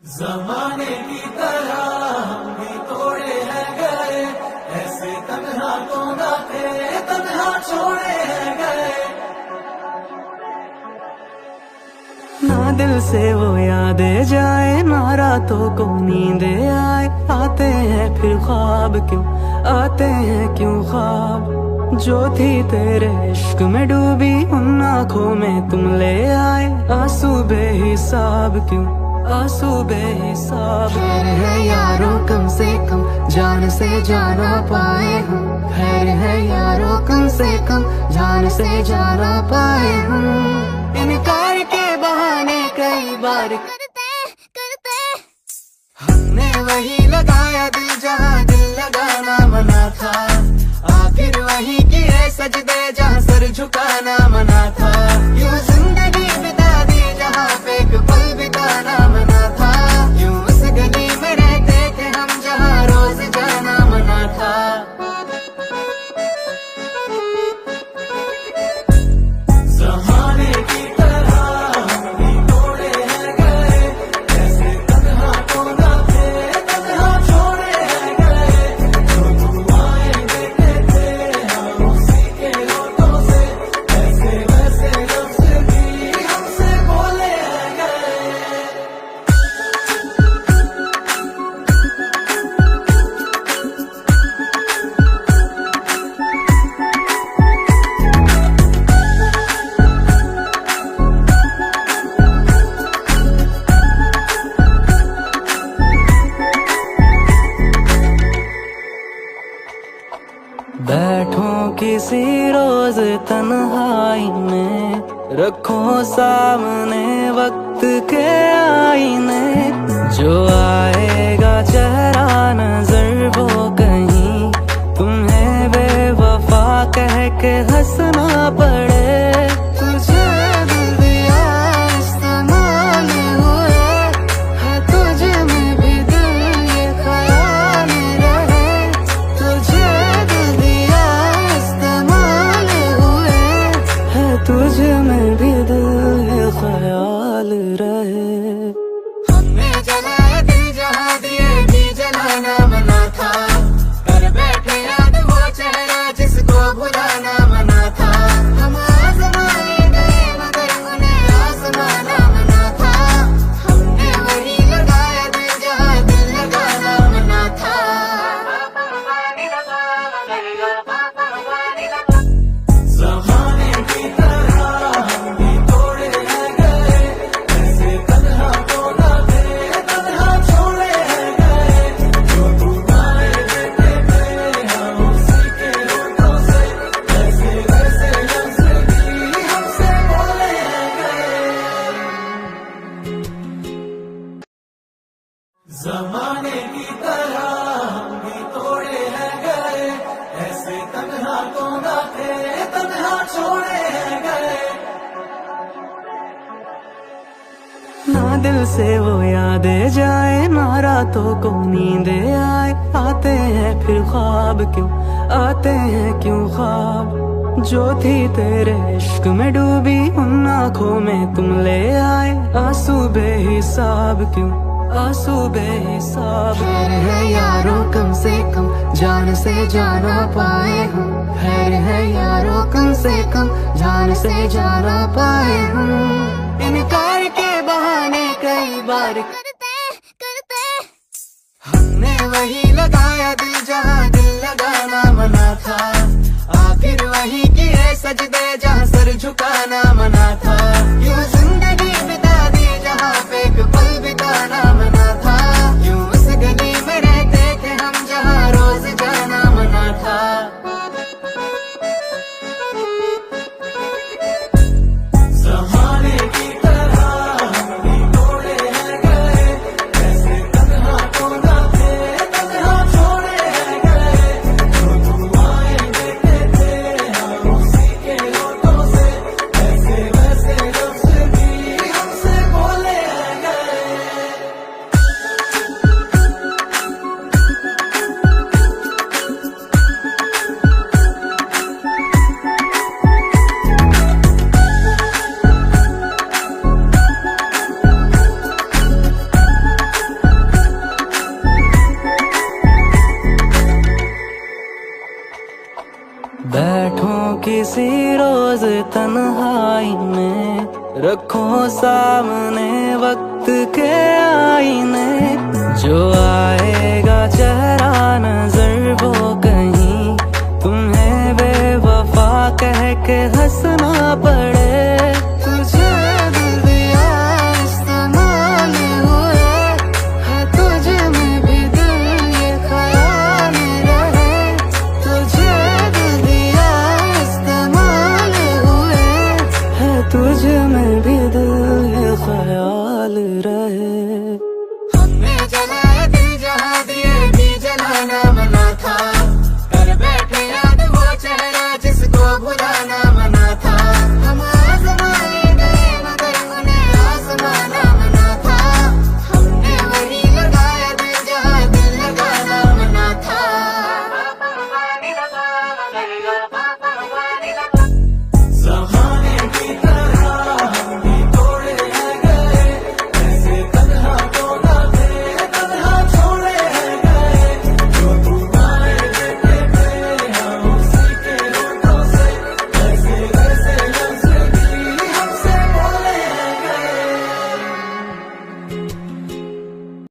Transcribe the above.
जमाने की तरह हम भी तोड़े हैं गए, ऐसे तन्हा तो ना थे, तन्हा छोड़े हैं गए। ना दिल से वो यादें जाए, ना रातों को नींदे आए। आते हैं फिर ख्वाब क्यों, आते हैं क्यों ख्वाब। जो थी तेरे इश्क में डूबी, उन आँखों में तुम ले आए। आंसू बेहिसाब क्यों, आंसू बेहिसाब। खैर है यारों कम से कम जान से जाना पाए हम। खैर है यारों कम से कम जान से जाना पाए हम। इनकार के बहाने कई बार करते करते हमने वही लगाया दिल जहाँ दिल लगाना मना था। आखिर वही किए सजदे जहाँ सर झुकाना मना था। यूं जिंदगी बिता दी जहाँ पे एक पल बिताना मना था। यूं उस गली में रहते थे हम जहाँ रोज जाना मना था। जमाने की तरह हम भी तोड़े हैं गए, ऐसे तन्हा तो ना थे, तन्हा छोड़े हैं गए। जो दुआएं देते थे हम उसी के होठों से, ऐसे वैसे लफ्ज़ भी हमसे बोले हैं गए। बैठो किसी रोज तन्हाई में, रखो सामने वक्त के आईने। जो आएगा चेहरा नजर वो कहीं तुम्हें बेवफा कह के हंसना पड़े। तुझे दिल दिया इस्तेमाल हुए, है तुझ में भी दिल ये ख्याल रहे। तुझे दिल दिया इस्तेमाल हुए, है तुझ में भी दिल ये ख्याल रहे। हमने जलाया दिल जहाँ दिए भी जलाना मना था। कर बैठे याद वो चेहरा जिसको भुलाना मना था। हम आजमाए गए मगर उन्हें आजमाना मना था। हमने वही लगाया दिल जहाँ दिल लगाना मना था। जमाने की तरह हम भी तोड़े हैं गए, ऐसे तन्हा तो ना थे, तन्हा छोड़े हैं गए। जो दुआएं देते थे हम उसी के होठों से, ऐसे वैसे लफ्ज़ भी हमसे बोले हैं गए। जमाने की तरह हम भी तोड़े हैं गए, ऐसे तन्हा तो ना थे, तन्हा छोड़े हैं गए। ना दिल से वो यादें जाए, ना रातों को नींदे आए। आते हैं फिर ख्वाब क्यों, आते हैं क्यों ख्वाब। जो थी तेरे इश्क में डूबी, उन आँखों में तुम ले आए। आंसू बेहिसाब क्यों, आंसू बेहिसाब। खैर है यारों कम से कम जान से जाना पाए हम। खैर है यारों कम से कम जान से जाना पाए हम। इनकार के बहाने कई बार करते करते हमने वही लगाया दिल जहाँ दिल लगाना मना था। आखिर वही किए सजदे जहाँ सर झुकाना मना था। यूं जिंदगी बिता दी जहाँ पे एक पल बिताना मना था। यूं उस गली में रहते थे हम जहाँ रोज जाना मना था। जमाने की तरह हम भी तोड़े हैं गए, ऐसे तन्हा तो ना थे, तन्हा छोड़े हैं गए। जो दुआएं देते थे हम उसी के होठों से, ऐसे वैसे किसी रोज तन्हाई में रखो सामने वक्त के आईने, जो आएगा चेहरा नजर वो कहीं तुम्हें बेवफा कह के हंसना पड़े। तुझे दिल दिया इस्तेमाल हुए, है तुझ में भी दिल ये ख्याल रहे। तुझे दिल दिया इस्तेमाल हुए, है तुझ में भी दिल ये ख्याल रहे। हमने जलाए दिल जहाँ दिए भी जलाना मना था, कर बैठे याद वो चेहरा जिसको भुलाना मना था। हम आजमाने गए मगर उन्हें आजमाना मना था, हमने वही लगाया दिल जहाँ दिल लगाना मना था।